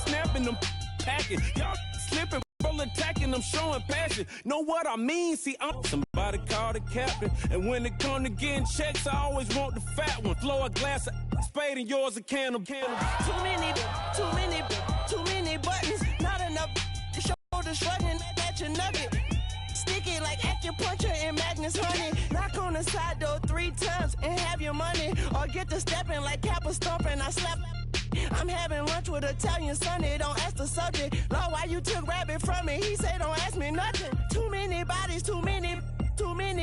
snapping them packing. Y'all slipping, roll attacking, I'm showing passion. Know what I mean? See, I'm somebody call the captain. And when it come to getting checks, I always want the fat one. Flow a glass of Spade and yours a can of. Too many buttons, not enough. The shoulder shrugging at your nugget. Sticky like acupuncture and Magnus honey. Knock on the side door 3 times and have your money. Or get to stepping like Kappa stomping. I slap. I'm having lunch with Italian Sonny. Don't ask the subject. Lord, why you took rabbit from me? He said don't ask me nothing. Too many bodies, too many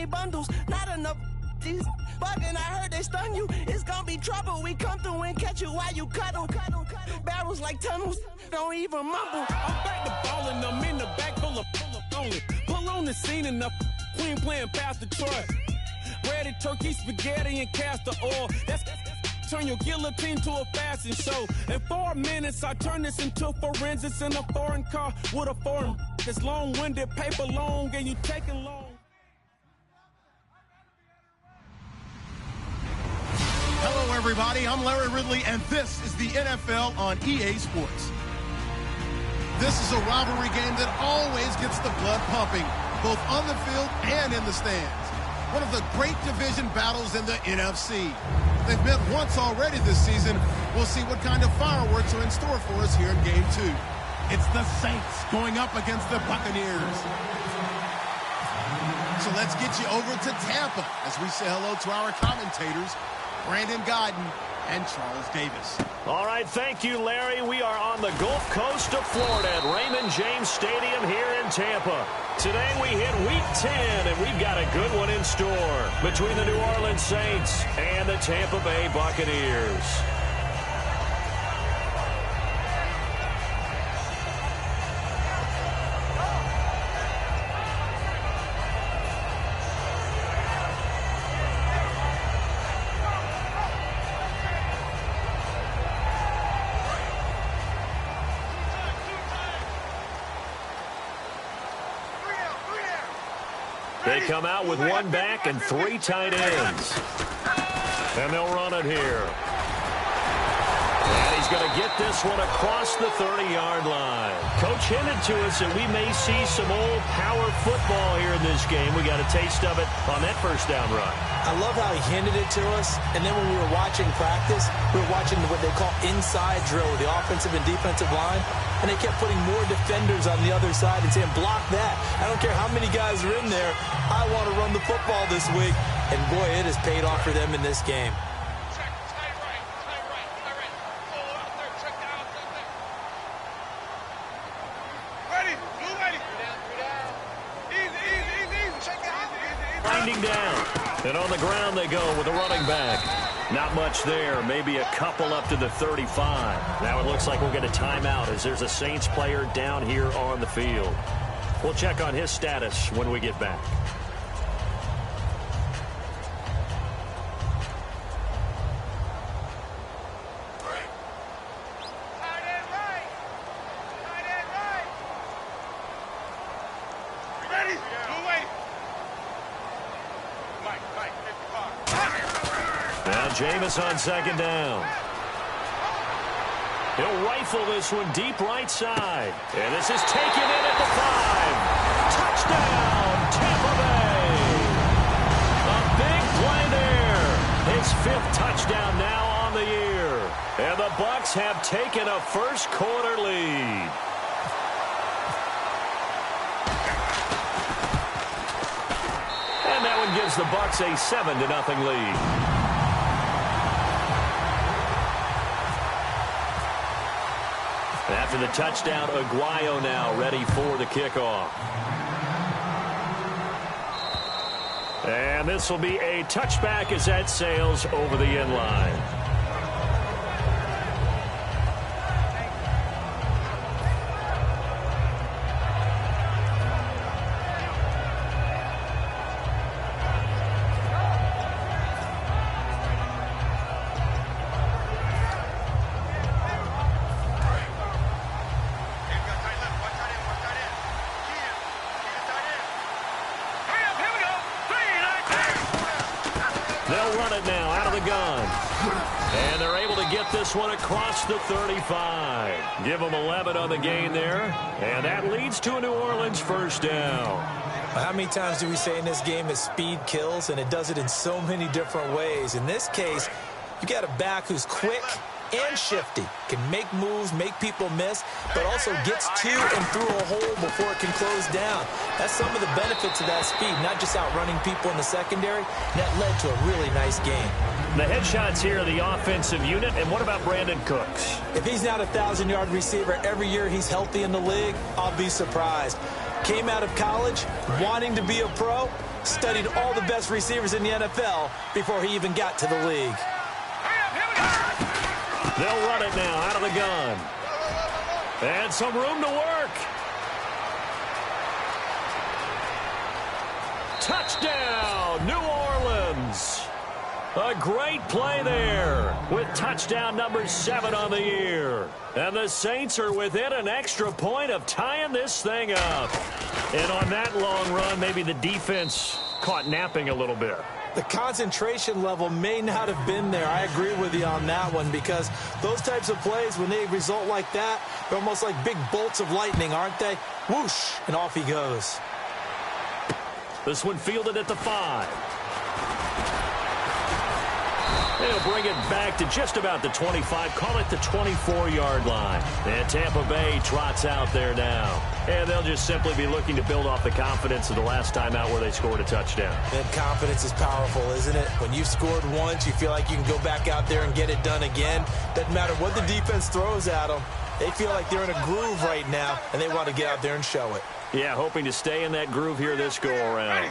bundles. Not enough. These bugging, I heard they stung you. It's gonna be trouble. We come through and catch you while you cuddle. Barrels like tunnels. Don't even mumble. I'm back to ballin'. I'm in the back full of only. Pull on the scene enough. Queen playing Pastor Troy. Breaded turkey, spaghetti, and castor oil. That's turn your guillotine to a fashion show. In 4 minutes, I turn this into forensics in a foreign car with a foreign. It's long-winded, paper long, and you taking long. Hello, everybody. I'm Larry Ridley, and this is the NFL on EA Sports. This is a rivalry game that always gets the blood pumping, both on the field and in the stands. One of the great division battles in the NFC. They've met once already this season. We'll see what kind of fireworks are in store for us here in Game 2. It's the Saints going up against the Buccaneers. So let's get you over to Tampa as we say hello to our commentators, Brandon Godden and Charles Davis. All right, thank you, Larry. We are on the Gulf Coast of Florida at Raymond James Stadium here in Tampa. Today we hit Week 10, and we've got a good one in store between the New Orleans Saints and the Tampa Bay Buccaneers. They come out with 1 back and 3 tight ends. And they'll run it here. And he's going to get this one across the 30-yard line. Coach hinted to us that we may see some old power football here in this game. We got a taste of it on that first down run. I love how he hinted it to us, and then when we were watching practice, we were watching what they call inside drill with the offensive and defensive line, and they kept putting more defenders on the other side and saying, block that. I don't care how many guys are in there. I want to run the football this week. And, boy, it has paid off for them in this game. Winding down. And on the ground they go with a running back. Not much there. Maybe a couple up to the 35. Now it looks like we'll get a timeout as there's a Saints player down here on the field. We'll check on his status when we get back. Jameis on second down. He'll rifle this one deep right side. And this is taken in at the 5. Touchdown, Tampa Bay. A big play there. His 5th touchdown now on the year. And the Bucs have taken a first quarter lead. And that one gives the Bucs a 7-0 lead. After the touchdown, Aguayo now ready for the kickoff. And this will be a touchback as that sails over the end line. And they're able to get this one across the 35. Give them 11 on the gain there. And that leads to a New Orleans first down. How many times do we say in this game that speed kills, and it does it in so many different ways? In this case, you got a back who's quick and shifty, can make moves, make people miss, but also gets to and through a hole before it can close down. That's some of the benefits of that speed, not just outrunning people in the secondary. That led to a really nice game. The headshots here are the offensive unit, and what about Brandon Cooks? If he's not a 1,000-yard receiver every year he's healthy in the league, I'll be surprised. Came out of college wanting to be a pro, studied all the best receivers in the NFL before he even got to the league. They'll run it now out of the gun. And some room to work. Touchdown, New Orleans. A great play there with touchdown number 7 on the year. And the Saints are within an extra point of tying this thing up. And on that long run, maybe the defense caught napping a little bit. The concentration level may not have been there. I agree with you on that one, because those types of plays, when they result like that, they're almost like big bolts of lightning, aren't they? Whoosh, and off he goes. This one fielded at the 5. They'll bring it back to just about the 25, call it the 24-yard line. And Tampa Bay trots out there now. And they'll just simply be looking to build off the confidence of the last time out where they scored a touchdown. And confidence is powerful, isn't it? When you've scored once, you feel like you can go back out there and get it done again. Doesn't matter what the defense throws at them. They feel like they're in a groove right now, and they want to get out there and show it. Yeah, hoping to stay in that groove here this go-around.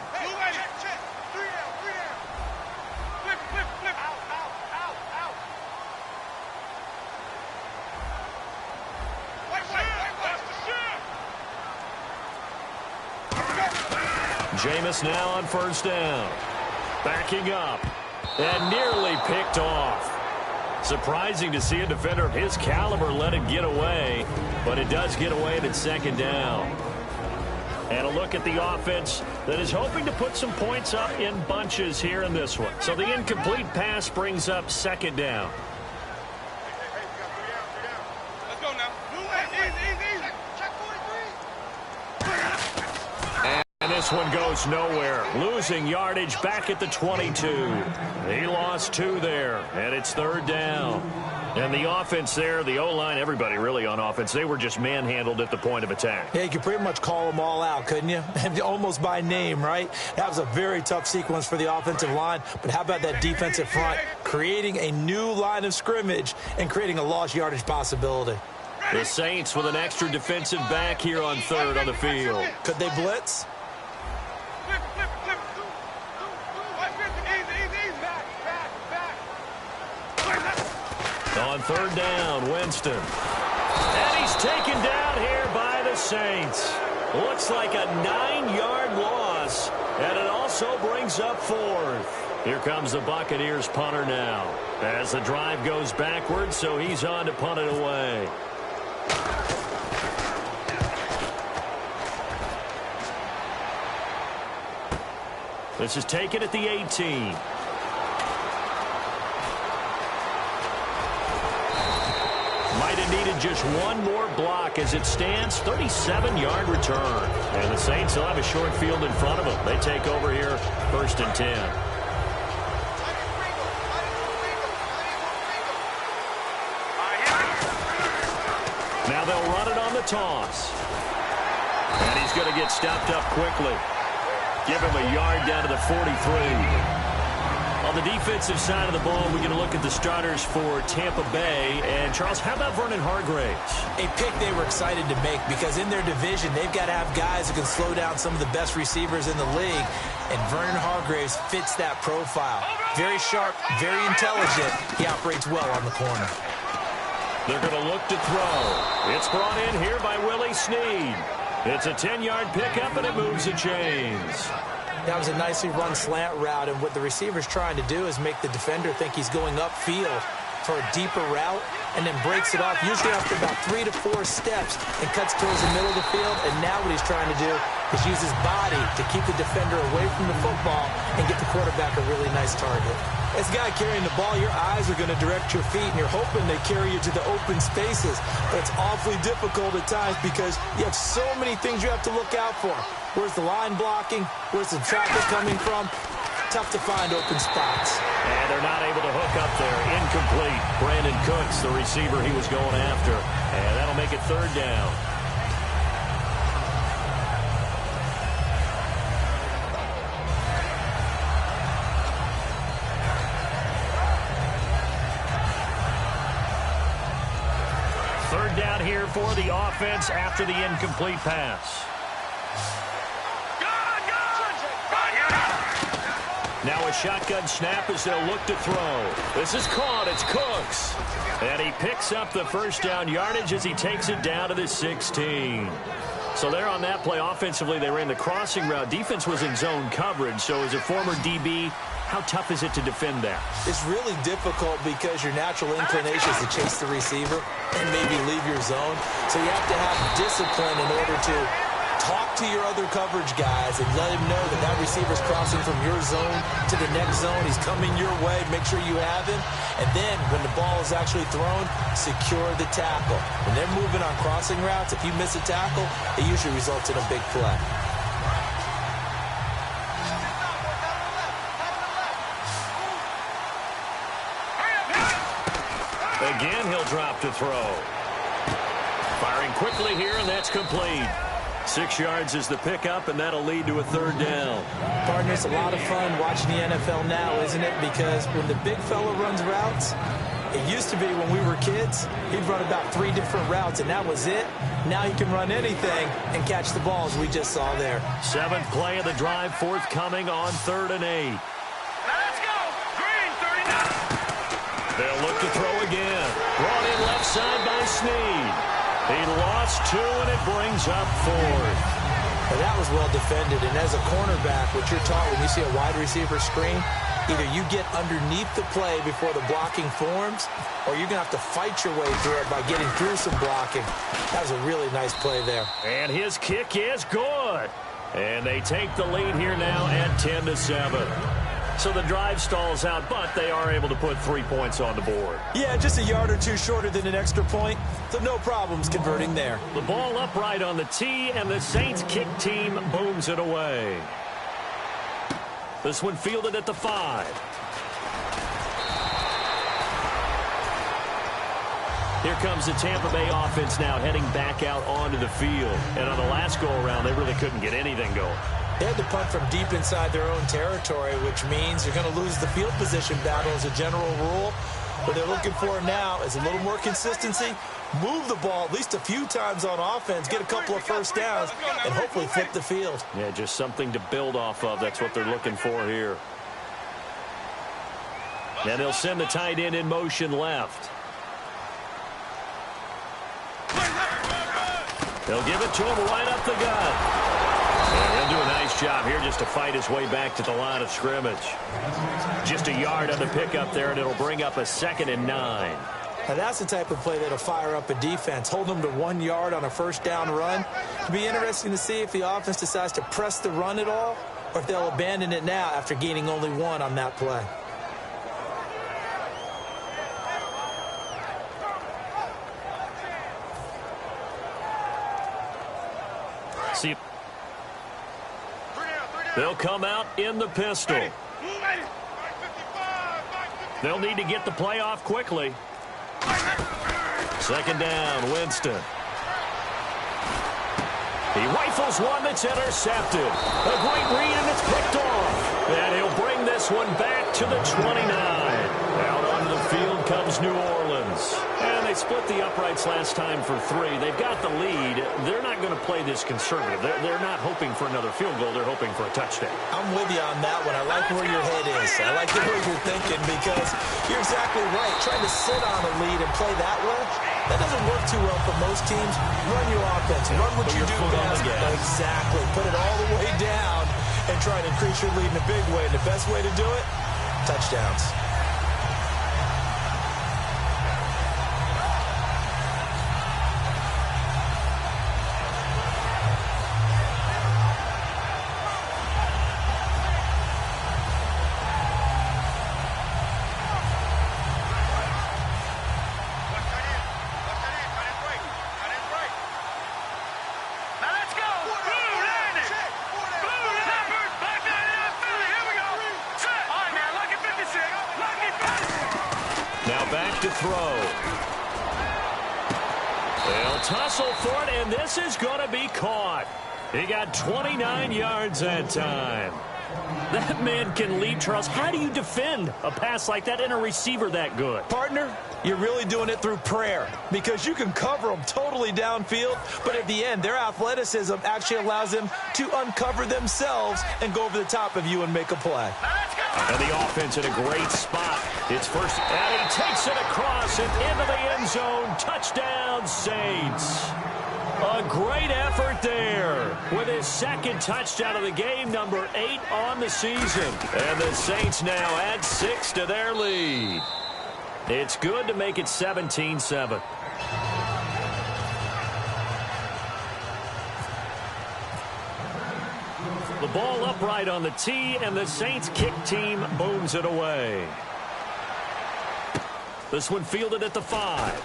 Jameis now on first down. Backing up. And nearly picked off. Surprising to see a defender of his caliber let it get away. But it does get away at second down. And a look at the offense that is hoping to put some points up in bunches here in this one. So the incomplete pass brings up second down. Let's go now. And this one goes nowhere. Losing yardage back at the 22. He lost 2 there, and it's third down. And the offense there, the O-line, everybody really on offense, they were just manhandled at the point of attack. Yeah, you could pretty much call them all out, couldn't you? Almost by name, right? That was a very tough sequence for the offensive line. But how about that defensive front creating a new line of scrimmage and creating a lost yardage possibility? The Saints with an extra defensive back here on third on the field. Could they blitz? On third down, Winston. And he's taken down here by the Saints. Looks like a 9-yard loss, and it also brings up fourth. Here comes the Buccaneers punter now. As the drive goes backwards, so he's on to punt it away. This is taken at the 18. Might have needed just one more block as it stands. 37-yard return. And the Saints will have a short field in front of them. They take over here, first and 10. Now they'll run it on the toss. And he's going to get stopped up quickly. Give him a yard down to the 43. On the defensive side of the ball, we're going to look at the starters for Tampa Bay. And, Charles, how about Vernon Hargreaves? A pick they were excited to make because in their division, they've got to have guys who can slow down some of the best receivers in the league. And Vernon Hargreaves fits that profile. Very sharp, very intelligent. He operates well on the corner. They're going to look to throw. It's brought in here by Willie Snead. It's a 10-yard pickup, and it moves the chains. That was a nicely run slant route, and what the receiver's trying to do is make the defender think he's going upfield. for a deeper route and then breaks it off, usually after about 3 to 4 steps, and cuts towards the middle of the field. And now what he's trying to do is use his body to keep the defender away from the football and get the quarterback a really nice target. As a guy carrying the ball, your eyes are going to direct your feet, and you're hoping they carry you to the open spaces. But it's awfully difficult at times because you have so many things you have to look out for. Where's the line blocking? Where's the traffic coming from? Tough to find open spots. And they're not able to hook up there. Incomplete. Brandon Cooks, the receiver he was going after. And that'll make it 3rd down. Third down here for the offense after the incomplete pass. Now a shotgun snap as they'll look to throw. This is caught. It's Cooks. And he picks up the first down yardage as he takes it down to the 16. So there on that play, offensively, they ran the crossing route. Defense was in zone coverage. So as a former DB, how tough is it to defend that? It's really difficult because your natural inclination is to chase the receiver and maybe leave your zone. So you have to have discipline in order to talk to your other coverage guys and let him know that that receiver's crossing from your zone to the next zone. He's coming your way. Make sure you have him. And then when the ball is actually thrown, secure the tackle. When they're moving on crossing routes, if you miss a tackle, it usually results in a big play. Again, he'll drop to throw. Firing quickly here, and that's complete. 6 yards is the pickup, and that'll lead to a 3rd down. Partner, it's a lot of fun watching the NFL now, isn't it? Because when the big fella runs routes, it used to be when we were kids, he'd run about 3 different routes, and that was it. Now he can run anything and catch the ball, as we just saw there. 7th play of the drive forthcoming on 3rd and 8. Let's go. Green, 39. They'll look to throw again. Brought in left side by Snead. He lost 2, and it brings up 4th. Now that was well defended, and as a cornerback, what you're taught when you see a wide receiver screen, either you get underneath the play before the blocking forms, or you're going to have to fight your way through it by getting through some blocking. That was a really nice play there. And his kick is good. And they take the lead here now at 10-7. So the drive stalls out, but they are able to put 3 points on the board. Yeah, just a yard or two shorter than an extra point, so no problems converting there. The ball upright on the tee, and the Saints kick team booms it away. This one fielded at the 5. Here comes the Tampa Bay offense now heading back out onto the field. And on the last go-around, they really couldn't get anything going. They had to punt from deep inside their own territory, which means you're going to lose the field position battle as a general rule. What they're looking for now is a little more consistency, move the ball at least a few times on offense, get a couple of first downs, and hopefully flip the field. Yeah, just something to build off of. That's what they're looking for here. And they'll send the tight end in motion left. They'll give it to him right up the gut. And he'll do a nice job here just to fight his way back to the line of scrimmage. Just a yard on the pickup there, and it'll bring up a 2nd and 9. Now that's the type of play that'll fire up a defense. Hold them to 1 yard on a first down run. It'll be interesting to see if the offense decides to press the run at all, or if they'll abandon it now after gaining only 1 on that play. See, they'll come out in the pistol. They'll need to get the play off quickly. 2nd down, Winston. He rifles one that's intercepted. A great read, and it's picked off. And he'll bring this one back to the 29. Out onto the field comes New Orleans. And they split the uprights last time for 3. They've got the lead. They're not going to play this conservative. They're not hoping for another field goal. They're hoping for a touchdown. I'm with you on that one. I like where your head is. I like the way you're thinking because you're exactly right. Trying to sit on a lead and play that way, that doesn't work too well for most teams. Run your offense. Run what you do best. Exactly. Put it all the way down and try to increase your lead in a big way. And the best way to do it, touchdowns. throw. They'll tussle for it, and this is going to be caught. He got 29 yards that time. That man can leap, Charles. How do you defend a pass like that and a receiver that good? Partner, you're really doing it through prayer because you can cover them totally downfield, but at the end, their athleticism actually allows them to uncover themselves and go over the top of you and make a play. And the offense in a great spot. It's first, and he takes it across and into the end zone. Touchdown, Saints. A great effort there with his second touchdown of the game, number 8 on the season. And the Saints now add 6 to their lead. It's good to make it 17-7. The ball upright on the tee, and the Saints kick team booms it away. This one fielded at the 5.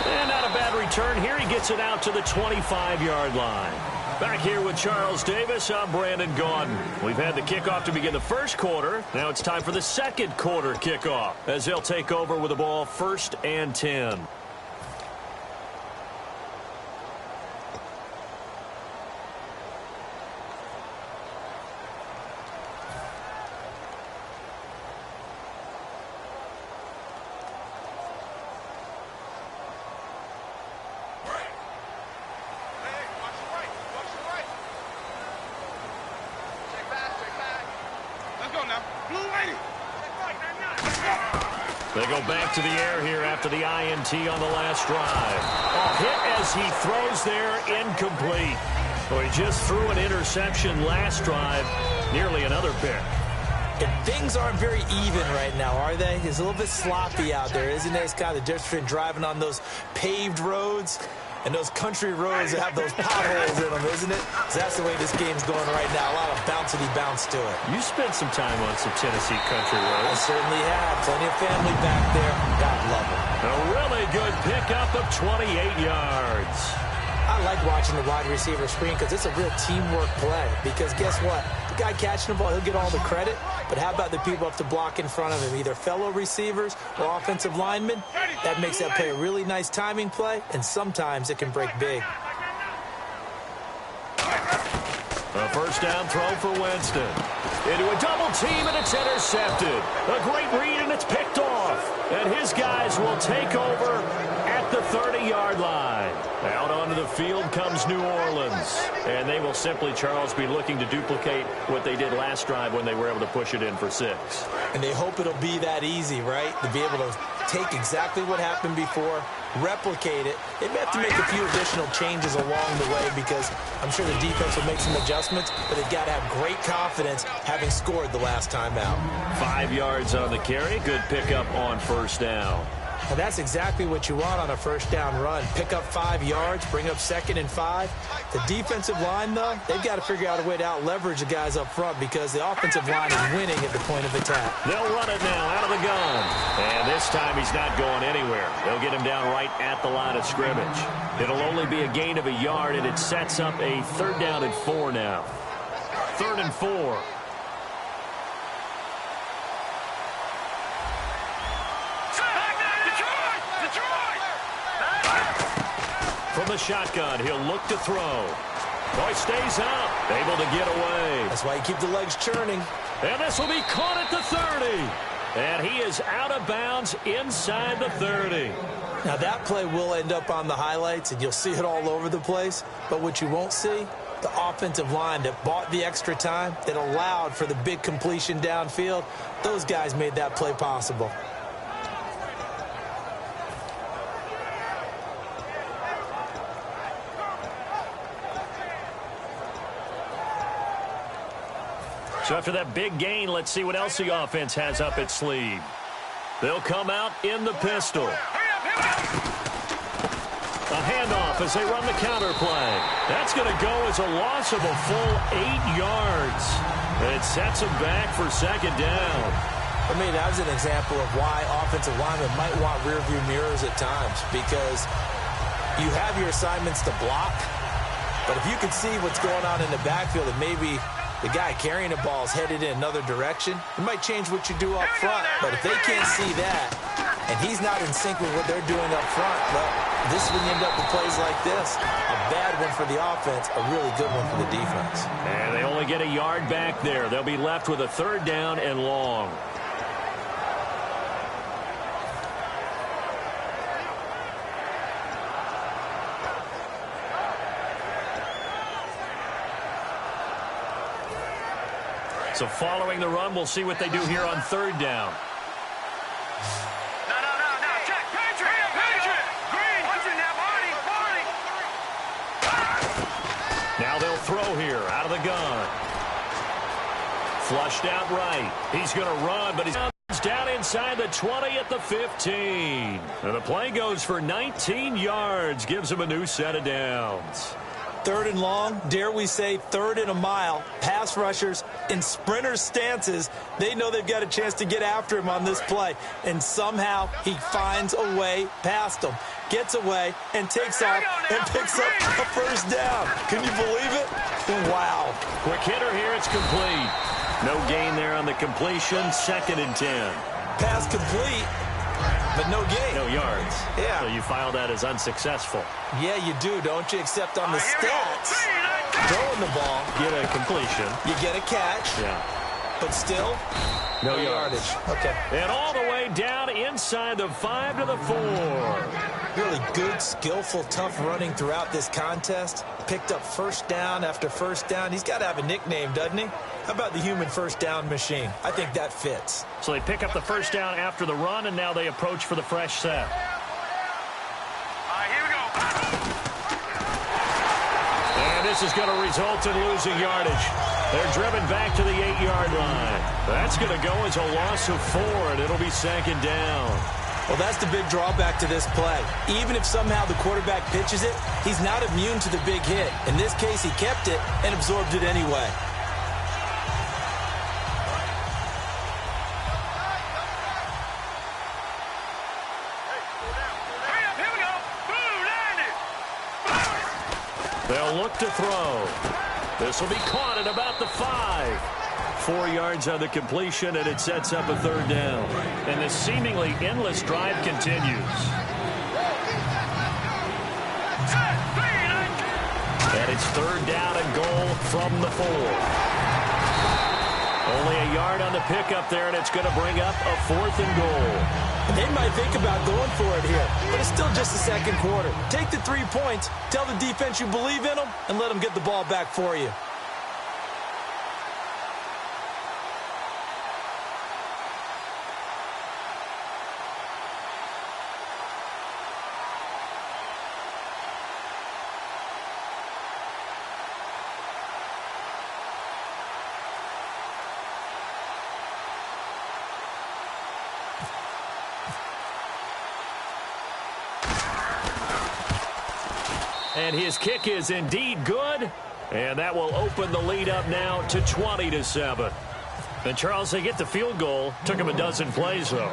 And not a bad return here. He gets it out to the 25-yard line. Back here with Charles Davis, I'm Brandon Gaudin. We've had the kickoff to begin the first quarter. Now it's time for the second quarter kickoff as they'll take over with the ball 1st and 10. They go back to the air here after the INT on the last drive. A hit as he throws there, incomplete. Well, he just threw an interception last drive, nearly another pick. And things aren't very even right now, are they? It's a little bit sloppy out there, isn't it? It's kind of the difference between driving on those paved roads and those country roads that have those potholes in them, isn't it? So that's the way this game's going right now. A lot of bouncy bounce to it. You spent some time on some Tennessee country roads. I certainly have. Plenty of family back there. God love them. A really good pickup of 28 yards. I like watching the wide receiver screen because it's a real teamwork play. Because guess what? The guy catching the ball, he'll get all the credit. But how about the people up to block in front of him, either fellow receivers or offensive linemen? That makes that play a really nice timing play, and sometimes it can break big. A first down throw for Winston. Into a double team, and it's intercepted. A great read, and it's picked off. And his guys will take over at the 30-yard line. Out onto the field comes New Orleans. And they will simply, Charles, be looking to duplicate what they did last drive when they were able to push it in for 6. And they hope it'll be that easy, right? To be able to take exactly what happened before, replicate it. They may have to make a few additional changes along the way because I'm sure the defense will make some adjustments, but they've got to have great confidence having scored the last time out. 5 yards on the carry. Good pickup on first down. And that's exactly what you want on a first down run. Pick up 5 yards, bring up 2nd and 5. The defensive line, though, they've got to figure out a way to out-leverage the guys up front because the offensive line is winning at the point of attack. They'll run it now out of the gun. And this time he's not going anywhere. They'll get him down right at the line of scrimmage. It'll only be a gain of a yard, and it sets up a 3rd down and 4 now. 3rd and 4. From the shotgun, he'll look to throw. Boy stays up, able to get away. That's why you keep the legs churning. And this will be caught at the 30. And he is out of bounds inside the 30. Now that play will end up on the highlights, and you'll see it all over the place. But what you won't see, the offensive line that bought the extra time, that allowed for the big completion downfield, those guys made that play possible. So after that big gain, let's see what else the offense has up its sleeve. They'll come out in the pistol. A handoff as they run the counter play. That's going to go as a loss of a full 8 yards. It sets them back for 2nd down. I mean, that was an example of why offensive linemen might want rearview mirrors at times, because you have your assignments to block, but if you can see what's going on in the backfield and maybe the guy carrying the ball is headed in another direction, it might change what you do up front. But if they can't see that, and he's not in sync with what they're doing up front, well, this is when you end up with plays like this. A bad one for the offense, a really good one for the defense. And they only get a yard back there. They'll be left with a 3rd down and long. So following the run, we'll see what they do here on 3rd down. No. Check. Patriot. Green. Punching now, Marty. Now they'll throw here out of the gun. Flushed out right. He's going to run, but he's down inside the 20 at the 15. And the play goes for 19 yards. Gives him a new set of downs. 3rd and long, dare we say 3rd and a mile. Pass rushers in sprinter stances, they know they've got a chance to get after him on this play. And somehow he finds a way past them. Gets away and takes off and picks up a 1st down. Can you believe it? Wow. Quick hitter here, it's complete. No gain there on the completion, 2nd and 10. Pass complete, but no gain. No yards. Yeah. So you file that as unsuccessful. Yeah, you do, don't you? Except on the stats, throwing the ball, Get a completion. you get a catch, Yeah. but still, No yardage. Okay. And all the way down inside the 5 to the 4. Really good, skillful, tough running throughout this contest. Picked up 1st down after 1st down. He's got to have a nickname, doesn't he? How about the human 1st down machine? I think that fits. So they pick up the 1st down after the run, and now they approach for the fresh set. Here we go. And this is going to result in losing yardage. They're driven back to the 8-yard line. That's going to go as a loss of 4, and it'll be 2nd down. Well, that's the big drawback to this play. Even if somehow the quarterback pitches it, he's not immune to the big hit. In this case, he kept it and absorbed it anyway. Here we go. Boom, landed. They'll look to throw. This will be caught at about the 5. 4 yards on the completion, and it sets up a 3rd down. And the seemingly endless drive continues. And it's 3rd down and goal from the 4. Only a yard on the pickup there, and it's going to bring up a 4th and goal. They might think about going for it here, but it's still just the 2nd quarter. Take the 3 points, tell the defense you believe in them, and let them get the ball back for you. And his kick is indeed good. And that will open the lead up now to 20-7. And Charles, they get the field goal. Took him a dozen plays, though.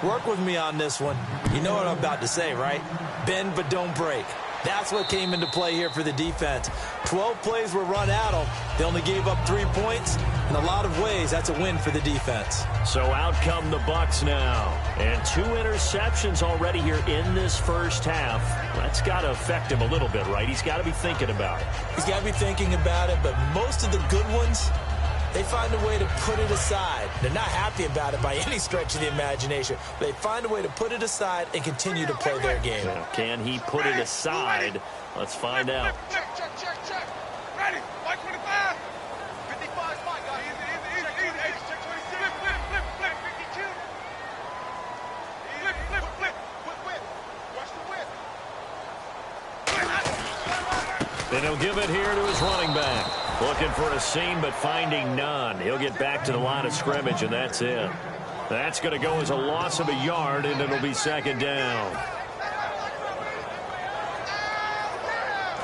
Work with me on this one. You know what I'm about to say, right? Bend but don't break. That's what came into play here for the defense. 12 plays were run at them. They only gave up 3 points. In a lot of ways, that's a win for the defense. So out come the Bucs now. And 2 interceptions already here in this first half. That's got to affect him a little bit, right? He's got to be thinking about it. He's got to be thinking about it, but most of the good ones, they find a way to put it aside. They're not happy about it by any stretch of the imagination. But they find a way to put it aside and continue to play their game. Now, can he put it aside? Let's find out. Check. Ready. White 25. 55 spot, guys. Easy. Check 26. Flip. 52. Flip. Watch the whip. Then he'll give it here to his running back. Looking for a seam, but finding none. He'll get back to the line of scrimmage, and that's it. That's going to go as a loss of a yard, and it'll be 2nd down.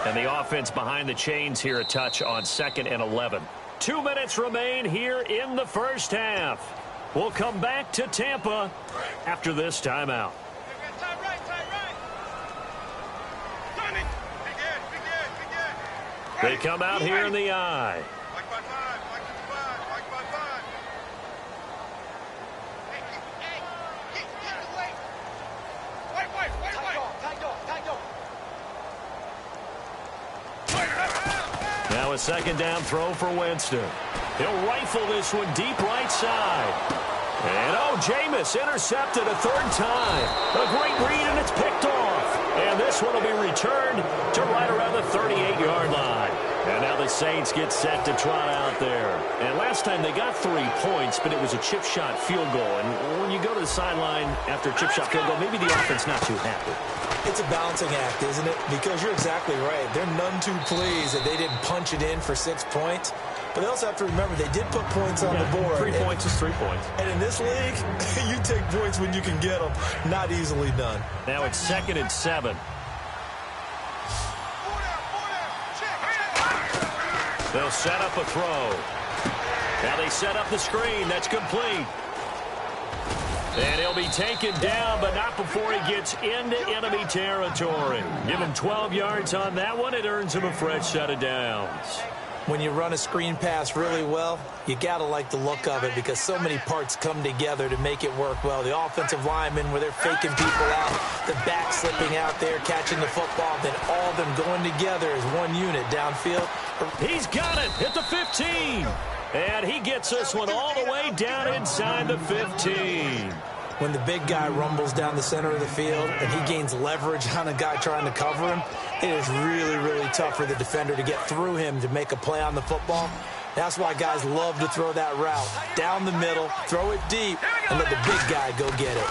And the offense behind the chains here a touch on 2nd and 11. 2 minutes remain here in the first half. We'll come back to Tampa after this timeout. Time right. Turn it. Be good. They come out here in the eye. Mike 5-5. Mike 55. Hey, get away. Now a second down throw for Winston. He'll rifle this one deep right side. And, Jameis intercepted a third time. A great read, and it's picked off. And this one will be returned to right around the 38-yard line. And now the Saints get set to trot out there. And last time they got 3 points, but it was a chip shot field goal. And when you go to the sideline after a chip shot field goal, maybe the offense not too happy. It's a balancing act, isn't it? Because you're exactly right. They're none too pleased that they didn't punch it in for 6 points. But they also have to remember they did put points on the board. 3 points is 3 points. And in this league, you take points when you can get them. Not easily done. Now it's 2nd and 7. They'll set up a throw. Now they set up the screen. That's complete. And he'll be taken down, but not before he gets into enemy territory. Give him 12 yards on that one. It earns him a fresh set of downs. When you run a screen pass really well, you got to like the look of it because so many parts come together to make it work well. The offensive linemen, where they're faking people out, the back slipping out there, catching the football, then all of them going together as one unit downfield. He's got it at the 15. And he gets this one all the way down inside the 15. When the big guy rumbles down the center of the field and he gains leverage on a guy trying to cover him, it is really, really tough for the defender to get through him to make a play on the football. That's why guys love to throw that route. Down the middle, throw it deep, and let the big guy go get it.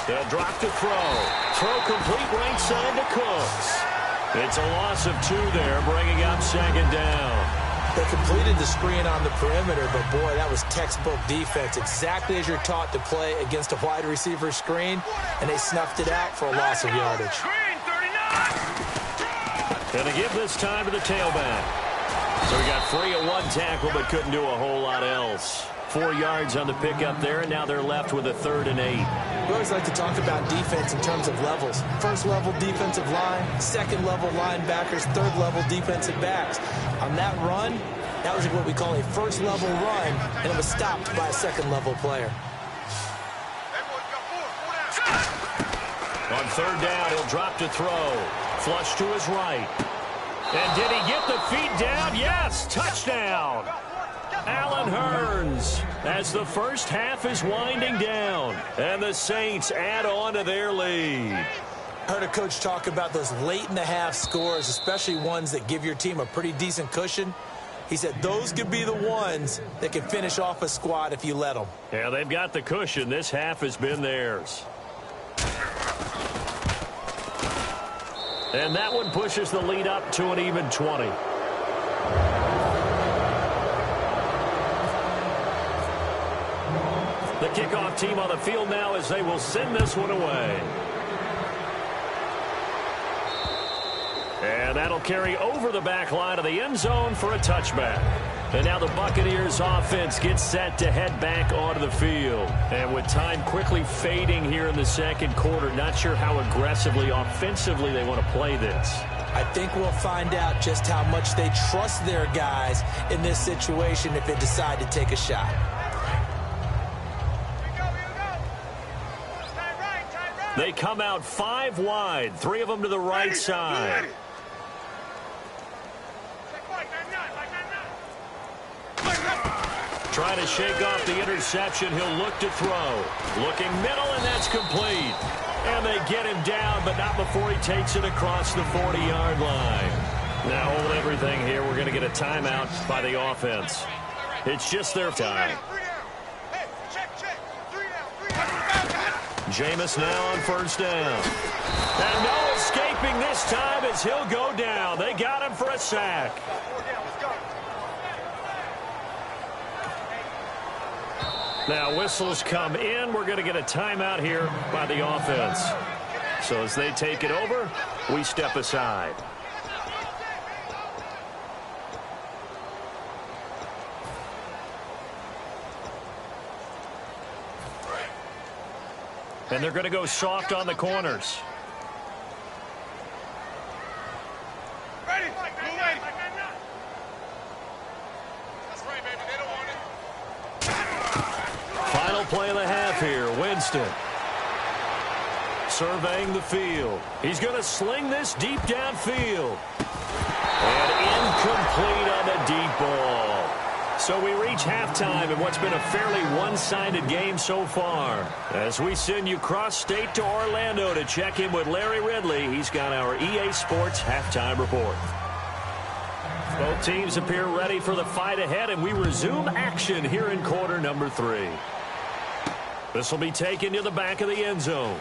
They'll drop the throw. Throw complete right side to Cooks. It's a loss of 2 there, bringing up 2nd down. They completed the screen on the perimeter, but, boy, that was textbook defense, exactly as you're taught to play against a wide receiver screen, and they snuffed it out for a loss of yardage. Going to give this time to the tailback. So he got free of 1 tackle, but couldn't do a whole lot else. 4 yards on the pickup there, and now they're left with a 3rd and 8. We always like to talk about defense in terms of levels. First level defensive line, second level linebackers, third level defensive backs. On that run, that was what we call a first level run, and it was stopped by a second level player. On 3rd down, he'll drop to throw. Flush to his right. And did he get the feet down? Yes, touchdown. Allen Hurns as the first half is winding down. And the Saints add on to their lead. Heard a coach talk about those late in the half scores, especially ones that give your team a pretty decent cushion. He said those could be the ones that can finish off a squad if you let them. Yeah, they've got the cushion. This half has been theirs. And that one pushes the lead up to an even 20. The kickoff team on the field now as they will send this one away. And that'll carry over the back line of the end zone for a touchback. And now the Buccaneers offense gets set to head back onto the field. And with time quickly fading here in the second quarter, not sure how aggressively, offensively they want to play this. I think we'll find out just how much they trust their guys in this situation if they decide to take a shot. They come out 5 wide, 3 of them to the right side. Trying to shake off the interception. He'll look to throw. Looking middle, and that's complete. And they get him down, but not before he takes it across the 40-yard line. Now hold everything here. We're going to get a timeout by the offense. It's just their time. Jameis now on 1st down. And no escaping this time as he'll go down. They got him for a sack. Now whistles come in. We're going to get a timeout here by the offense. So as they take it over, we step aside. And they're going to go soft on the corners. Ready? That's right, baby. They don't want it. Final play of the half here. Winston surveying the field. He's going to sling this deep downfield. And incomplete on the deep ball. So we reach halftime in what's been a fairly one-sided game so far. As we send you cross-state to Orlando to check in with Larry Ridley, he's got our EA Sports halftime report. Both teams appear ready for the fight ahead, and we resume action here in quarter number 3. This will be taken to the back of the end zone.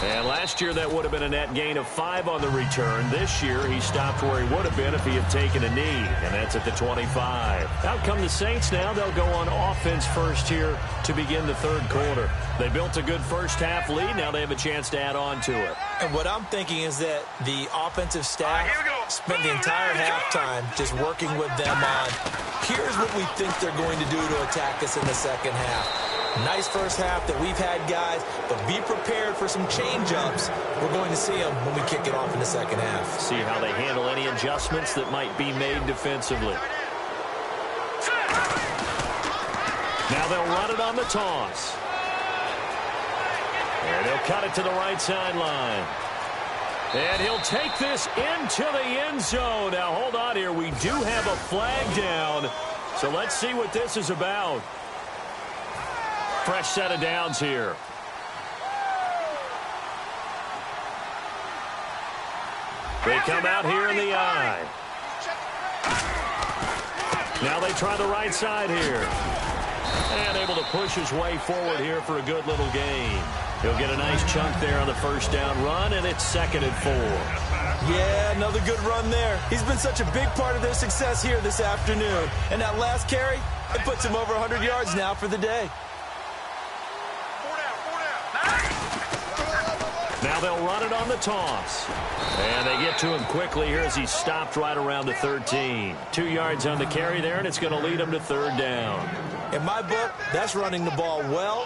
And last year, that would have been a net gain of 5 on the return. This year, he stopped where he would have been if he had taken a knee, and that's at the 25. Out come the Saints now. They'll go on offense first here to begin the third quarter. They built a good first-half lead. Now they have a chance to add on to it. And what I'm thinking is that the offensive staff spent the entire halftime just working with them on, here's what we think they're going to do to attack us in the second half. Nice first half that we've had, guys, but be prepared for some change-ups. We're going to see them when we kick it off in the second half. See how they handle any adjustments that might be made defensively. Now they'll run it on the toss. And they'll cut it to the right sideline. And he'll take this into the end zone. Now, hold on here. We do have a flag down. So let's see what this is about. Fresh set of downs here. They come out here in the eye. Now they try the right side here. And able to push his way forward here for a good little gain. He'll get a nice chunk there on the first down run, and it's 2nd and 4. Yeah, another good run there. He's been such a big part of their success here this afternoon. And that last carry, it puts him over 100 yards now for the day. Now they'll run it on the toss. And they get to him quickly here as he's stopped right around the 13. 2 yards on the carry there, and it's going to lead him to 3rd down. In my book, that's running the ball well,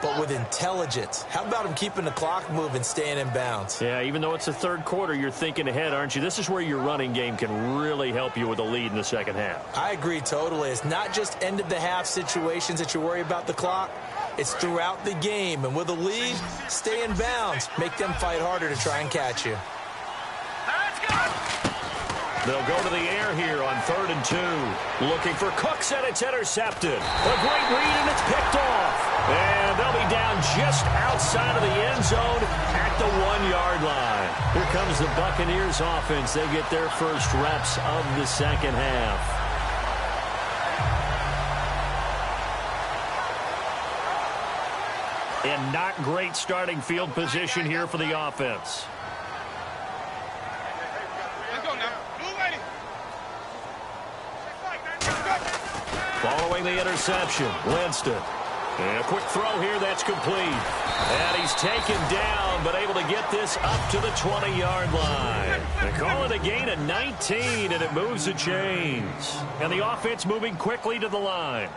but with intelligence. How about him keeping the clock moving, staying in bounds? Yeah, even though it's the third quarter, you're thinking ahead, aren't you? This is where your running game can really help you with a lead in the second half. I agree totally. It's not just end-of-the-half situations that you worry about the clock. It's throughout the game. And with a lead, stay in bounds. Make them fight harder to try and catch you. They'll go to the air here on 3rd and 2. Looking for Cooks, and it's intercepted. A great read, and it's picked off. And they'll be down just outside of the end zone at the 1-yard line. Here comes the Buccaneers offense. They get their first reps of the second half. And not great starting field position here for the offense. Following the interception, Winston. And a quick throw here, that's complete. And he's taken down, but able to get this up to the 20-yard line. They call it a gain of 19, and it moves the chains. And the offense moving quickly to the line.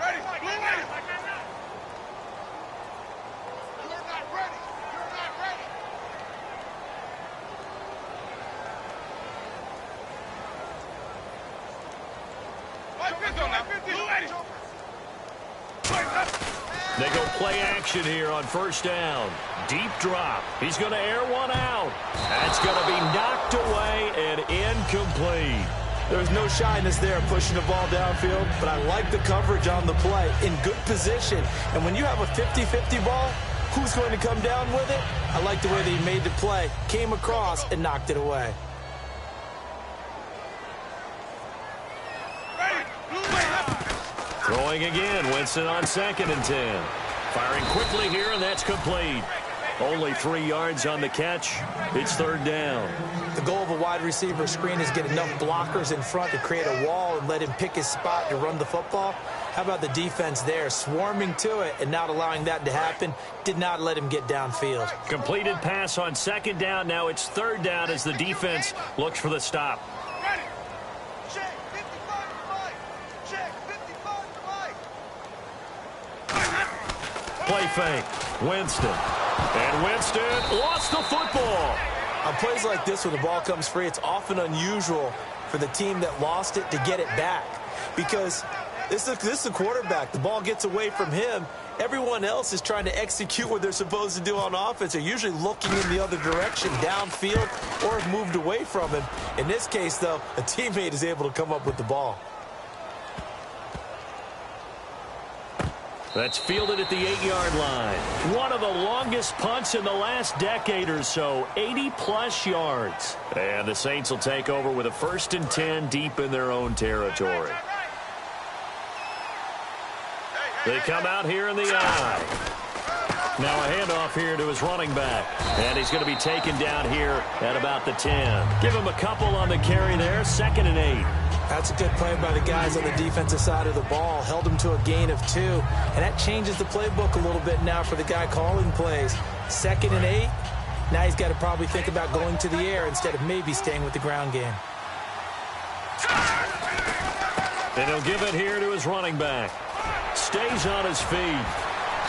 They go play action here on first down. Deep drop. He's going to air one out. That's going to be knocked away and incomplete. There's no shyness there pushing the ball downfield, but I like the coverage on the play. In good position. And when you have a 50-50 ball, who's going to come down with it? I like the way that he made the play, came across, and knocked it away. Throwing again, Winston on 2nd and 10. Firing quickly here, and that's complete. Only 3 yards on the catch. It's 3rd down. The goal of a wide receiver screen is get enough blockers in front to create a wall and let him pick his spot to run the football. How about the defense there, swarming to it and not allowing that to happen? Did not let him get downfield. Completed pass on 2nd down. Now it's 3rd down as the defense looks for the stop. Play fake. Winston. And Winston lost the football. On plays like this when the ball comes free, it's often unusual for the team that lost it to get it back. Because This is the quarterback. The ball gets away from him. Everyone else is trying to execute what they're supposed to do on offense. They're usually looking in the other direction, downfield, or have moved away from him. In this case, though, a teammate is able to come up with the ball. That's fielded at the 8-yard line. One of the longest punts in the last decade or so, 80-plus yards. And the Saints will take over with a 1st and 10 deep in their own territory. They come out here in the eye. Now a handoff here to his running back. And he's going to be taken down here at about the 10. Give him a couple on the carry there, 2nd and 8. That's a good play by the guys on the defensive side of the ball. Held him to a gain of 2. And that changes the playbook a little bit now for the guy calling plays. 2nd and 8. Now he's got to probably think about going to the air instead of maybe staying with the ground game. And he'll give it here to his running back. Stays on his feet.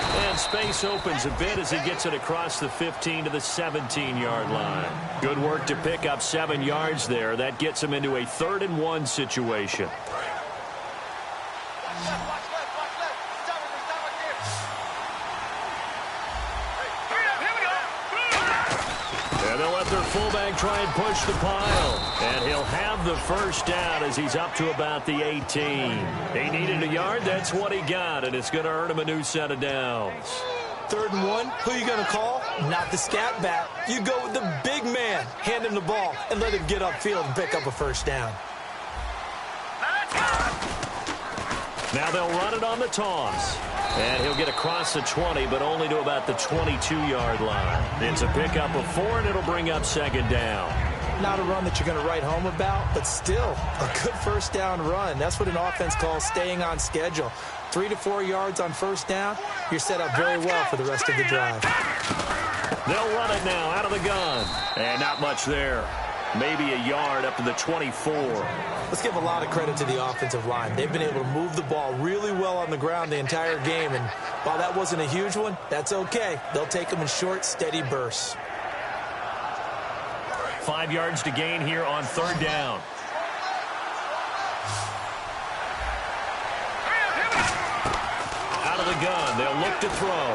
And space opens a bit as he gets it across the 15 to the 17-yard line. Good work to pick up 7 yards there. That gets him into a 3rd and 1 situation. And they'll let their fullback try and push the pile. And he'll have the 1st down as he's up to about the 18. He needed a yard. That's what he got. And it's going to earn him a new set of downs. 3rd and 1. Who are you going to call? Not the scat back. You go with the big man. Hand him the ball and let him get upfield and pick up a 1st down. Now they'll run it on the toss. And he'll get across the 20, but only to about the 22-yard line. It's a pickup of 4, and it'll bring up 2nd down. Not a run that you're going to write home about, but still a good 1st down run. That's what an offense calls staying on schedule. 3 to 4 yards on 1st down, you're set up very well for the rest of the drive. They'll run it now out of the gun. And not much there. Maybe a yard up to the 24. Let's give a lot of credit to the offensive line. They've been able to move the ball really well on the ground the entire game. And while that wasn't a huge one, that's okay. They'll take them in short, steady bursts. 5 yards to gain here on 3rd down. Out of the gun, they'll look to throw.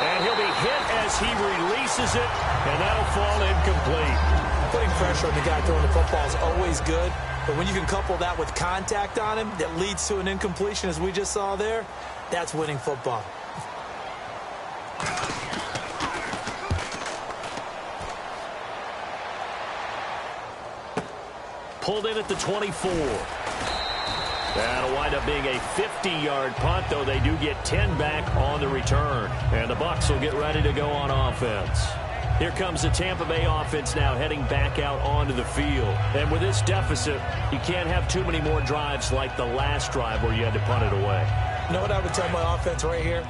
And he'll be hit as he releases it, and that'll fall incomplete. Putting pressure on the guy throwing the football is always good, but when you can couple that with contact on him that leads to an incompletion, as we just saw there, that's winning football. Pulled in at the 24. That'll wind up being a 50-yard punt, though they do get 10 back on the return. And the Bucs will get ready to go on offense. Here comes the Tampa Bay offense now heading back out onto the field. And with this deficit, you can't have too many more drives like the last drive where you had to punt it away. You know what I would tell my offense right here?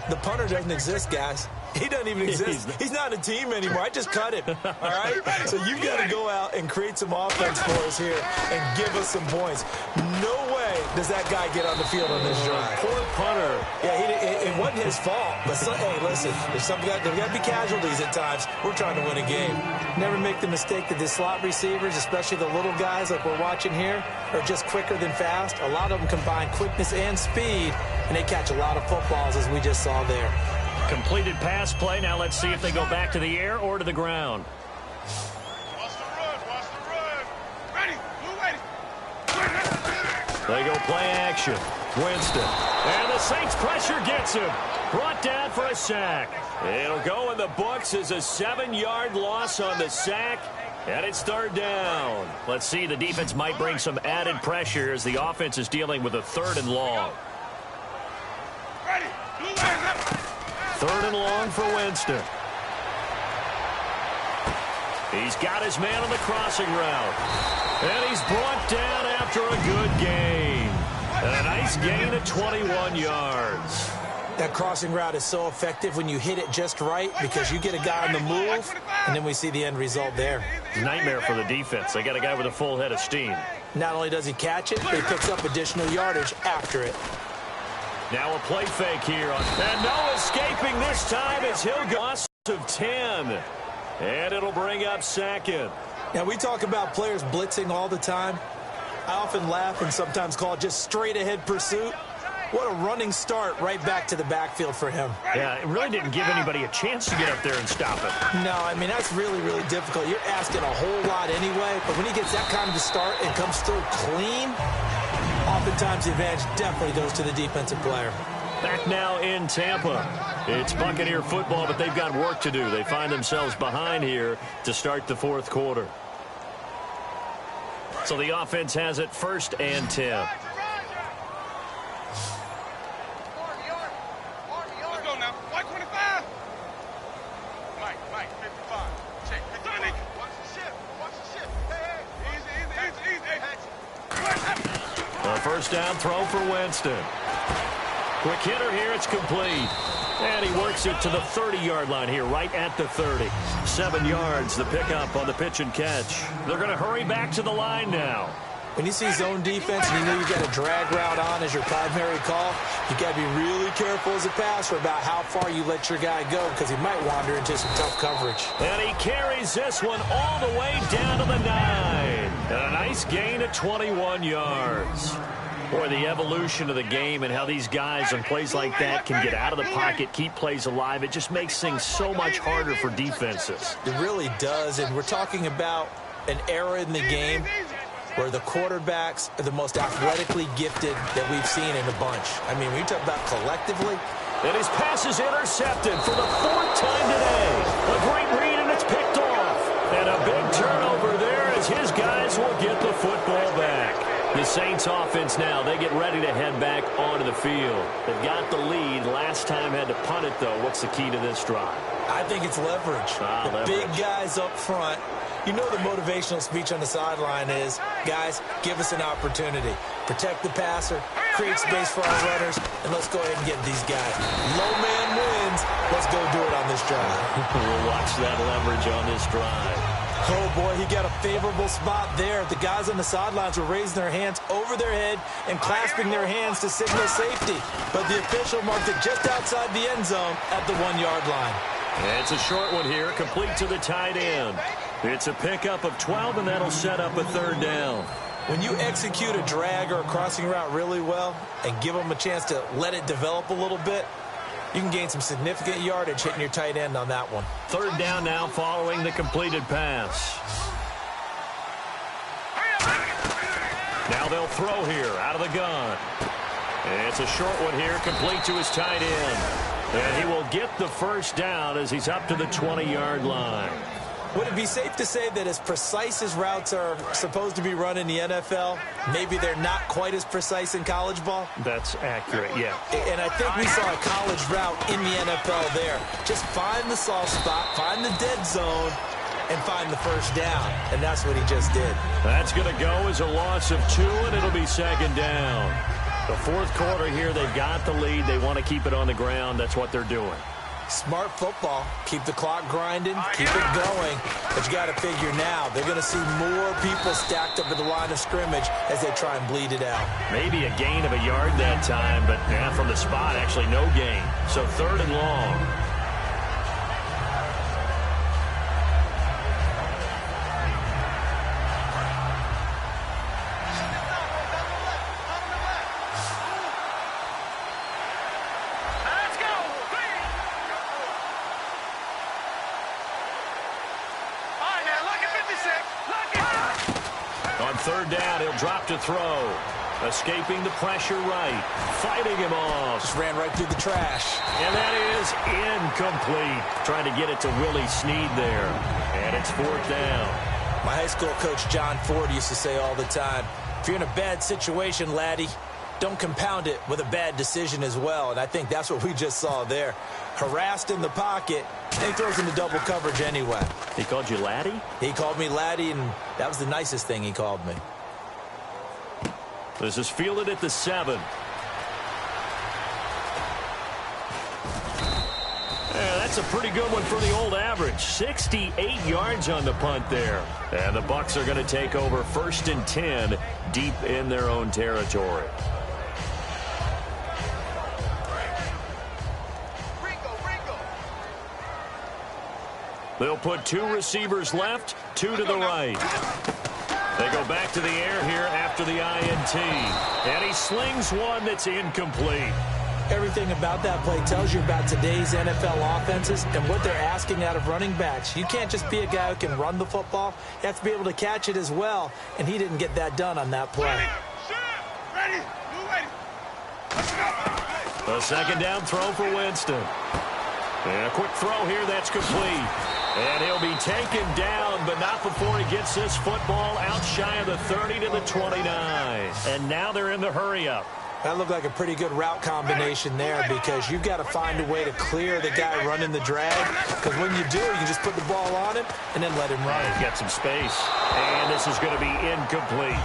The punter doesn't exist, guys. He doesn't even exist. He's not a team anymore. I just cut him, all right? So you've got to go out and create some offense for us here and give us some points. No way does that guy get on the field on this drive. Poor punter. Yeah, it wasn't his fault. But, hey, listen, there's got to be casualties at times. We're trying to win a game. Never make the mistake that the slot receivers, especially the little guys like we're watching here, are just quicker than fast. A lot of them combine quickness and speed, and they catch a lot of footballs, as we just saw there. Completed pass play. Now let's see if they go back to the air or to the ground. Watch the run. Watch the run. Ready. Blue ready. They go play action. Winston. And the Saints pressure gets him. Brought down for a sack. It'll go in the books as a 7-yard loss on the sack. And it's 3rd down. Let's see, the defense might bring some added pressure as the offense is dealing with a 3rd and long. Ready. Blue hands up. 3rd and long for Winston. He's got his man on the crossing route. And he's brought down after a good gain. And a nice gain of 21 yards. That crossing route is so effective when you hit it just right because you get a guy on the move, and then we see the end result there. Nightmare for the defense. They got a guy with a full head of steam. Not only does he catch it, but he picks up additional yardage after it. Now a play fake here. And no escaping this time as he'll go loss of 10. And it'll bring up 2nd. Now, we talk about players blitzing all the time. I often laugh and sometimes call it just straight-ahead pursuit. What a running start right back to the backfield for him. Yeah, it really didn't give anybody a chance to get up there and stop him. No, I mean, that's really, really difficult. You're asking a whole lot anyway, but when he gets that kind of start and comes through clean, oftentimes the advantage definitely goes to the defensive player. Back now in Tampa. It's Buccaneer football, but they've got work to do. They find themselves behind here to start the fourth quarter. So the offense has it 1st and 10. First down throw for Winston. Quick hitter here. It's complete. And he works it to the 30-yard line here, right at the 30. 7 yards, the pickup on the pitch and catch. They're going to hurry back to the line now. When you see zone defense and you know you got a drag route on as your primary call, you got to be really careful as a passer about how far you let your guy go because he might wander into some tough coverage. And he carries this one all the way down to the 9. And a nice gain of 21 yards. Boy, the evolution of the game and how these guys on plays like that can get out of the pocket, keep plays alive, it just makes things so much harder for defenses. It really does, and we're talking about an era in the game where the quarterbacks are the most athletically gifted that we've seen in a bunch. I mean, when you talk about collectively. And his pass is intercepted for the 4th time today. A great read, and it's picked off. And a big turnover there as his guys will get the football back. The Saints offense now, they get ready to head back onto the field. They've got the lead. Last time had to punt it, though. What's the key to this drive? I think it's leverage. The big guys up front. You know the motivational speech on the sideline is, guys, give us an opportunity. Protect the passer, create space for our runners, and let's go ahead and get these guys. Low man wins. Let's go do it on this drive. We'll watch that leverage on this drive. Oh, boy, he got a favorable spot there. The guys on the sidelines were raising their hands over their head and clasping their hands to signal safety. But the official marked it just outside the end zone at the 1-yard line. And it's a short one here, complete to the tight end. It's a pickup of 12, and that'll set up a 3rd down. When you execute a drag or a crossing route really well and give them a chance to let it develop a little bit, you can gain some significant yardage hitting your tight end on that one. 3rd down now following the completed pass. Now they'll throw here out of the gun. It's a short one here, complete to his tight end. And he will get the 1st down as he's up to the 20-yard line. Would it be safe to say that as precise as routes are supposed to be run in the NFL, maybe they're not quite as precise in college ball? That's accurate, yeah. And I think we saw a college route in the NFL there. Just find the soft spot, find the dead zone, and find the 1st down. And that's what he just did. That's going to go as a loss of 2, and it'll be 2nd down. The 4th quarter here, they've got the lead. They want to keep it on the ground. That's what they're doing. Smart football. Keep the clock grinding. Keep it going. But you got to figure now, they're going to see more people stacked up at the line of scrimmage as they try and bleed it out. Maybe a gain of a yard that time, but from the spot, actually no gain. So 3rd and long. On 3rd down, he'll drop to throw. Escaping the pressure right. Fighting him off. Just ran right through the trash. And that is incomplete. Trying to get it to Willie Snead there. And it's 4th down. My high school coach, John Ford, used to say all the time, if you're in a bad situation, laddie, don't compound it with a bad decision as well. And I think that's what we just saw there. Harassed in the pocket, and he throws into double coverage anyway. He called you laddie? He called me laddie, and that was the nicest thing he called me. This is fielded at the 7. Yeah, that's a pretty good one for the old average. 68 yards on the punt there. And the Bucs are going to take over 1st and 10 deep in their own territory. They'll put 2 receivers left, 2 to the right. They go back to the air here after the INT. And he slings one that's incomplete. Everything about that play tells you about today's NFL offenses and what they're asking out of running backs. You can't just be a guy who can run the football. You have to be able to catch it as well, and he didn't get that done on that play. Ready. Let's go. A second down throw for Winston. And a quick throw here that's complete. And he'll be taken down, but not before he gets this football out shy of the 30 to the 29. And now they're in the hurry-up. That looked like a pretty good route combination there because you've got to find a way to clear the guy running the drag. Because when you do, you can just put the ball on him and then let him run. He's got some space. And this is going to be incomplete.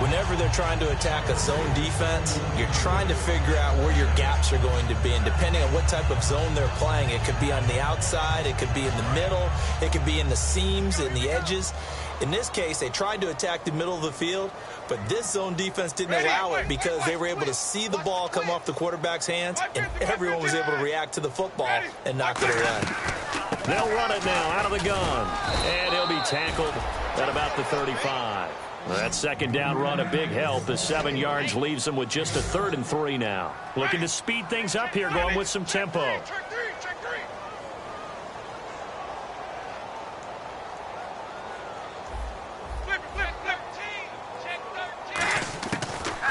Whenever they're trying to attack a zone defense, you're trying to figure out where your gaps are going to be. And depending on what type of zone they're playing, it could be on the outside, it could be in the middle, it could be in the seams, in the edges. In this case, they tried to attack the middle of the field, but this zone defense didn't allow it because they were able to see the ball come off the quarterback's hands, and everyone was able to react to the football and knock it away. They'll run it now out of the gun, and he'll be tackled at about the 35. That second down run, a big help as 7 yards leaves them with just a 3rd and 3 now. Looking to speed things up here, going with some tempo. Check three. Flip. Check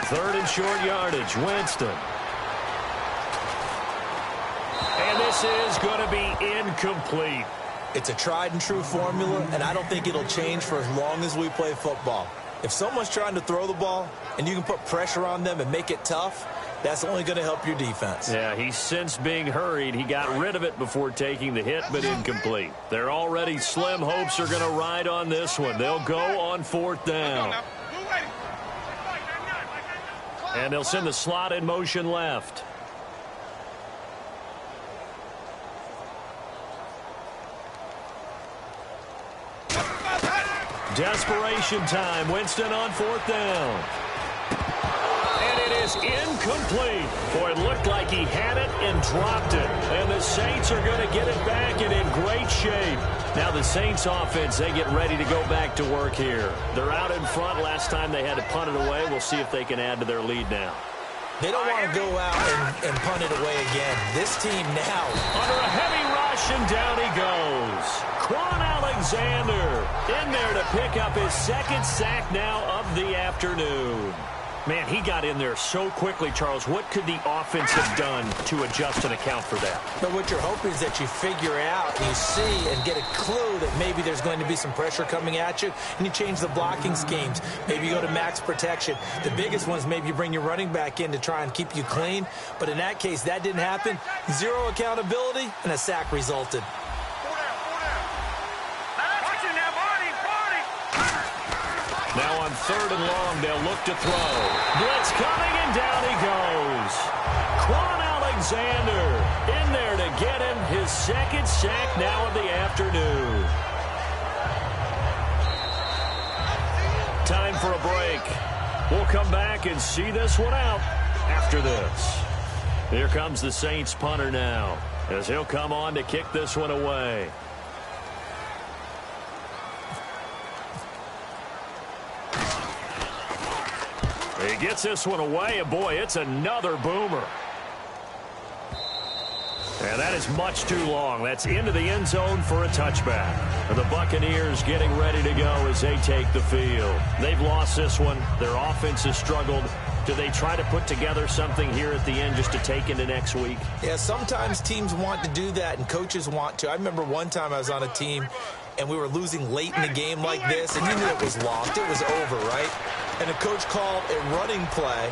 13. 3rd and short yardage, Winston. And this is going to be incomplete. It's a tried-and-true formula, and I don't think it'll change for as long as we play football. If someone's trying to throw the ball and you can put pressure on them and make it tough, that's only going to help your defense. Yeah, he's since being hurried. He got rid of it before taking the hit, but incomplete. They're already slim hopes are going to ride on this one. They'll go on 4th down. And they'll send the slot in motion left. Desperation time. Winston on 4th down. And it is incomplete. Boy, it looked like he had it and dropped it. And the Saints are going to get it back and in great shape. Now the Saints offense, they get ready to go back to work here. They're out in front. Last time they had to punt it away. We'll see if they can add to their lead now. They don't want to go out and punt it away again. This team now, under a heavy rush, and down he goes. Quan Alexander in there to pick up his 2nd sack now of the afternoon. Man, he got in there so quickly, Charles. What could the offense have done to adjust and account for that? But what you're hoping is that you figure out, you see, and get a clue that maybe there's going to be some pressure coming at you, and you change the blocking schemes. Maybe you go to max protection. The biggest one is maybe you bring your running back in to try and keep you clean. But in that case, that didn't happen. 0 accountability, and a sack resulted. Now on 3rd and long, they'll look to throw. Blitz coming, and down he goes. Quan Alexander in there to get him his 2nd sack now of the afternoon. Time for a break. We'll come back and see this one out after this. Here comes the Saints punter now as he'll come on to kick this one away. He gets this one away, and boy, it's another boomer. And that is much too long. That's into the end zone for a touchback. And the Buccaneers getting ready to go as they take the field. They've lost this one. Their offense has struggled. Do they try to put together something here at the end just to take into next week? Yeah, sometimes teams want to do that, and coaches want to. I remember one time I was on a team, and we were losing late in the game like this, and you knew it was lost. It was over, right? And the coach called a running play.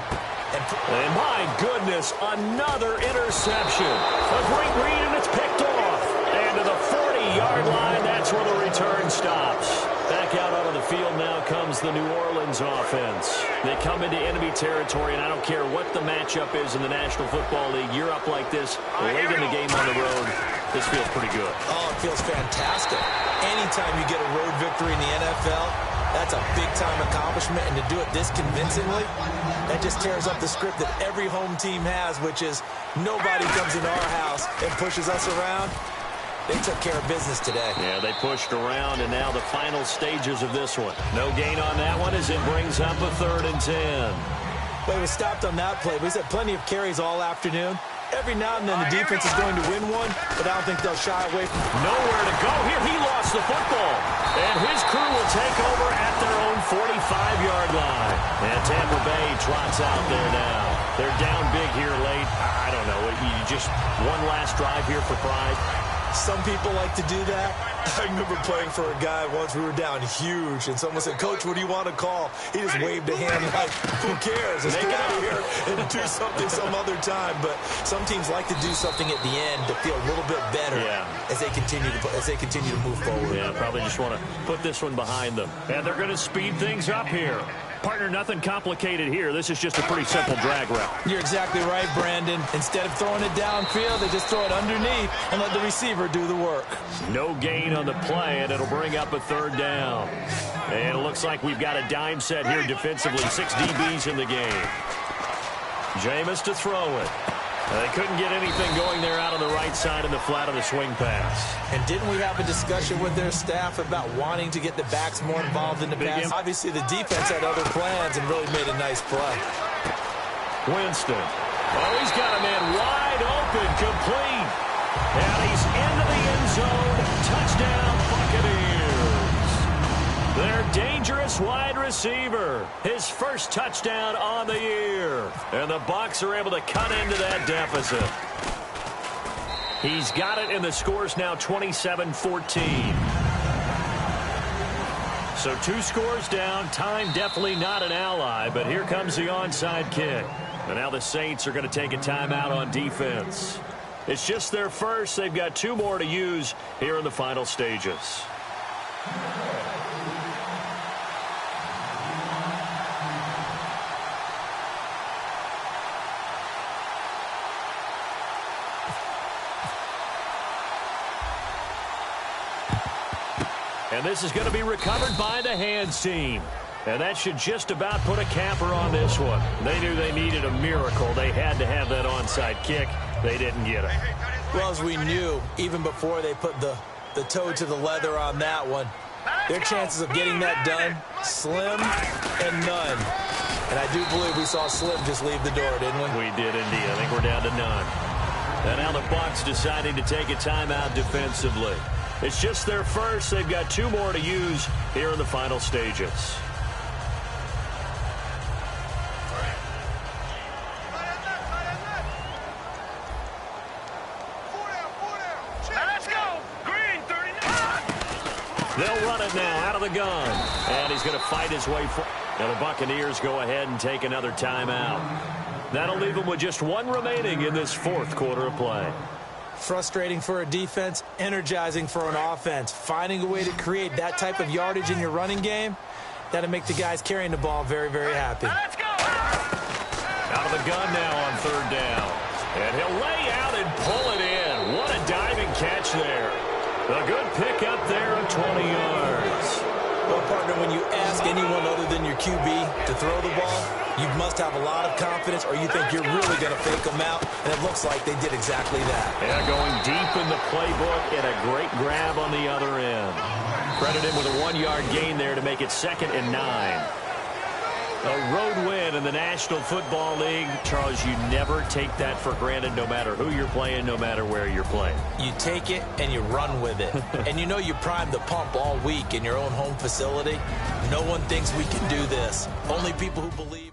And my goodness, another interception. A great read, and it's picked off. And to the 40-yard line, that's where the return stops. Back out onto the field now comes the New Orleans offense. They come into enemy territory, and I don't care what the matchup is in the National Football League. You're up like this late in the game on the road. This feels pretty good. Oh, it feels fantastic. Anytime you get a road victory in the NFL, that's a big-time accomplishment, and to do it this convincingly, that just tears up the script that every home team has, which is nobody comes into our house and pushes us around. They took care of business today. Yeah, they pushed around, and now the final stages of this one. No gain on that one as it brings up a 3rd and 10. Well, he was stopped on that play. We've had plenty of carries all afternoon. Every now and then the defense is going to win one, but I don't think they'll shy away from nowhere to go. Here he lost the football. And his crew will take over at their own 45-yard line. And Tampa Bay trots out there now. They're down big here late. I don't know. You just one last drive here for pride. Some people like to do that. I remember playing for a guy once. We were down huge, and someone said, "Coach, what do you want to call?" He just waved a hand like, "Who cares? Let's get out of here and do something some other time." But some teams like to do something at the end to feel a little bit better as they continue to move forward. Yeah, probably just want to put this one behind them. And they're going to speed things up here. Partner, nothing complicated here. This is just a pretty simple drag route. You're exactly right, Brandon. Instead of throwing it downfield, they just throw it underneath and let the receiver do the work. No gain on the play, and it'll bring up a 3rd down. And it looks like we've got a dime set here defensively. 6 DBs in the game. Jameis to throw it. They couldn't get anything going there out on the right side in the flat of the swing pass. And didn't we have a discussion with their staff about wanting to get the backs more involved in the pass? Obviously, the defense had other plans and really made a nice play. Winston. Oh, he's got a man wide open, complete. And he's into the end zone. Touchdown, Buccaneers. Their dangerous wide receiver. His first touchdown on the year. And the Bucs are able to cut into that deficit. He's got it, and the score's now 27-14. So 2 scores down. Time definitely not an ally, but here comes the onside kick. And now the Saints are going to take a timeout on defense. It's just their first. They've got 2 more to use here in the final stages. And this is going to be recovered by the hands team. And that should just about put a capper on this one. They knew they needed a miracle. They had to have that onside kick. They didn't get it. Well, as we knew, even before they put the toe to the leather on that one, their chances of getting that done, slim and none. And I do believe we saw Slim just leave the door, didn't we? We did indeed. I think we're down to none. And now the Bucs deciding to take a timeout defensively. It's just their first. They've got 2 more to use here in the final stages. Let's go. Green, 39. They'll run it now out of the gun. And he's going to fight his way forward. Now the Buccaneers go ahead and take another timeout. That'll leave them with just 1 remaining in this 4th quarter of play. Frustrating for a defense, energizing for an offense. Finding a way to create that type of yardage in your running game, that'll make the guys carrying the ball very, very happy. Let's go. Out of the gun now on 3rd down. And he'll lay out and pull it in. What a diving catch there. A good pick up there of 20 yards. Well, partner, when you ask anyone other than your QB to throw the ball, you must have a lot of confidence or you think you're really going to fake them out, and it looks like they did exactly that. Yeah, going deep in the playbook and a great grab on the other end. Credit him with a 1-yard gain there to make it 2nd and 9. A road win in the National Football League. Charles, you never take that for granted no matter who you're playing, no matter where you're playing. You take it and you run with it. And you know you primed the pump all week in your own home facility. No one thinks we can do this. Only people who believe.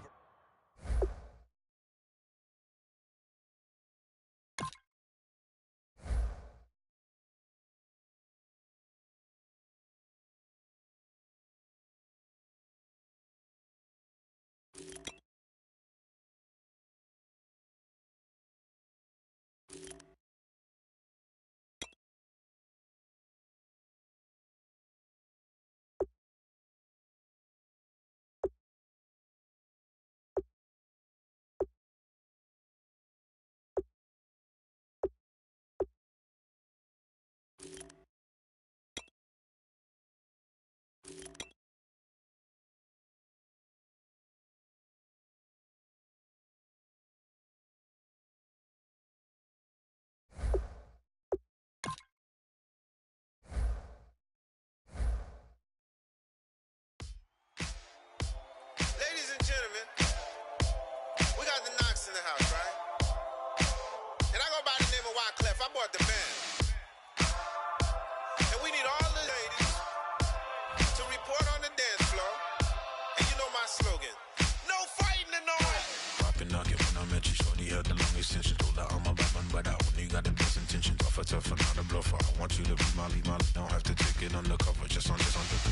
tougher, not a bluffer. I want you to be Molly. Don't have to take it undercover. Just on the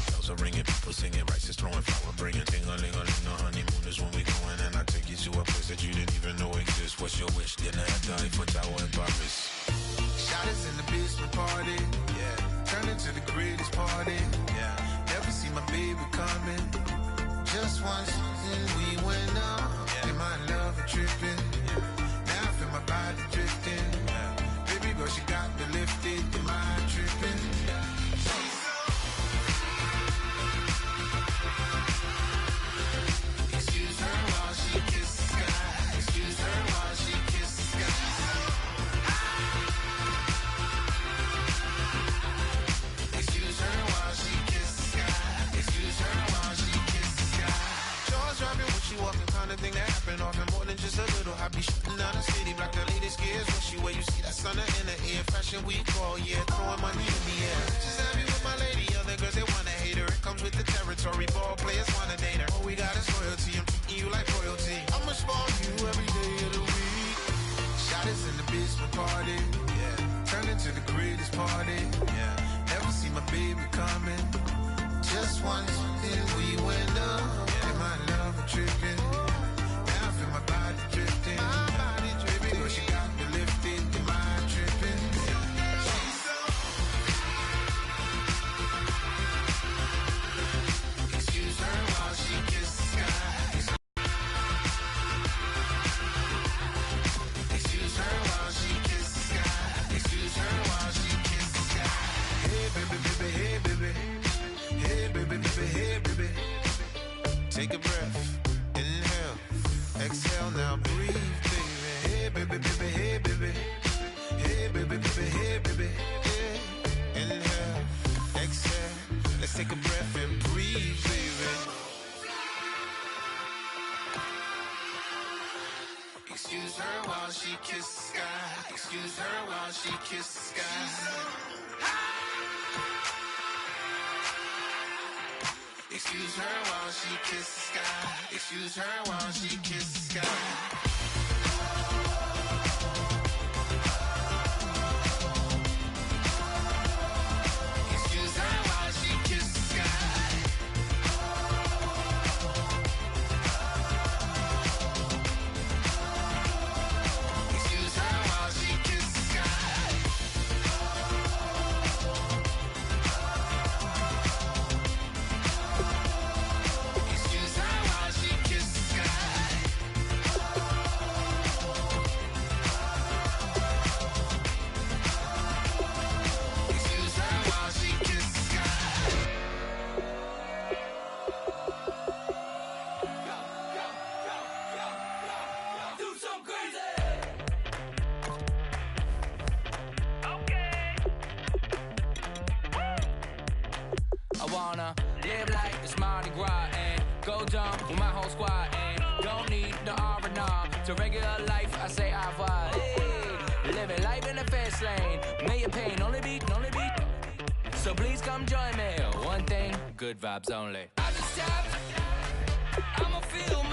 bells are ringing, people singing, rice is throwing, flower bringing. Ting-a-ling-a-ling, the honeymoon is when we going, and I take you to a place that you didn't even know exists. What's your wish? Dinner at the Eiffel Tower in Paris. Shot us in the basement party, yeah. Turn into the greatest party, yeah. Never see my baby coming. Just once, and we went up. Yeah. In my love and tripping, yeah. Now I feel my body drifting, yeah. Baby girl, she got me lifted. Am I tripping? Yeah. Excuse her while she kisses the sky. Excuse her while she kisses the sky. Excuse her while she kisses the sky. Excuse her while she kisses the sky. Jaws dropping when she walking, kind of thing that happen often. More than just a little hobby, shooting down the city. Black the latest gears when she wear. You see that sun in the air. Fashion week all year, throwing money in the air. Just happy with my lady. Other girls they wanna hate her. It comes with the territory. Ball players wanna date her. All we got is loyalty. I'm treating you like royalty. I'ma spoil you every day of the week. Shot us in the basement party, yeah. Turned into the greatest party, yeah. Never see my baby coming. Just once, then we went up. Yeah. And my love was tripping. Now I feel my body drifting. My body dripping. Baby, she got me lifted. Am I tripping? Excuse her while she kisses the sky. Excuse her while she kisses the sky. Excuse her while she kisses the sky. Hey baby, baby, hey baby. Hey baby, baby, hey baby. Take a breath, inhale, exhale, now breathe, baby. Hey baby, baby, hey baby. Hey baby, baby, hey baby. Hey. Inhale, exhale, let's take a breath and breathe, baby. Excuse her while she kisses the sky. Excuse her while she kisses the sky. Excuse her while she kisses the sky. Excuse her while she kisses the sky. Excuse her while she kisses the sky. Excuse her while she kisses the sky. Excuse her while she kisses the sky. Excuse her while she kisses the sky. Do some crazy. I wanna live like it's Mardi Gras and go dumb with my whole squad and don't need the R&R. To regular life, I say au revoir. Hey, living life in the fast lane, million pain, only beat. So please come join me. One thing, good vibes only. I just tap, I'ma feel